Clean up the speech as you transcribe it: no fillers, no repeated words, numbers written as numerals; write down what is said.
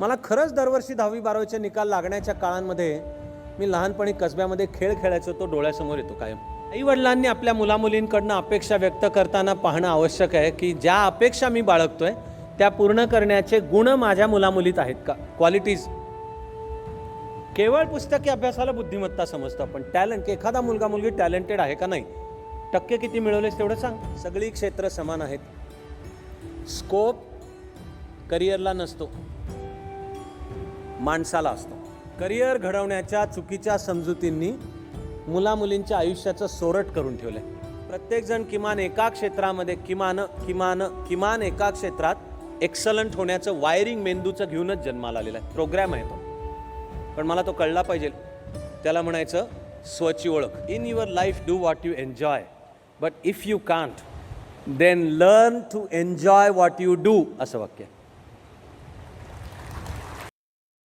मला खरंच दरवर्षी 10वी-12वीचे निकाल लागण्याच्या काळांमध्ये मी लहानपणी कसब्यामध्ये खेळ खेळायचो, तो डोळ्यासमोर येतो कायम. आईवडिलांनी आपल्या मुलामुलींकडनं अपेक्षा व्यक्त करताना पाहणं आवश्यक आहे की ज्या अपेक्षा मी बाळगतोय त्या पूर्ण करण्याचे गुण माझ्या मुलामुलीत आहेत का, क्वालिटीज. केवळ पुस्तकी अभ्यासाला बुद्धिमत्ता समजतो आपण, टॅलेंट, एखादा मुलगा मुलगी टॅलेंटेड आहे का नाही, टक्के किती मिळवलेस तेवढं सांग. सगळी क्षेत्र समान आहेत. स्कोप करिअरला नसतो, माणसाला असतो. करिअर घडवण्याच्या चुकीच्या समजुतींनी मुलामुलींच्या आयुष्याचं सोरट करून ठेवलंय. प्रत्येकजण किमान एका क्षेत्रामध्ये किमान एका क्षेत्रात एक्सलंट होण्याचं वायरिंग मेंदूचं घेऊनच जन्माला आलेला आहे. प्रोग्रॅम आहे तो. पण मला तो कळला पाहिजे. त्याला म्हणायचं स्वची ओळख. In your life do what you enjoy, but if you can't then learn to enjoy what you do, असं वाक्य.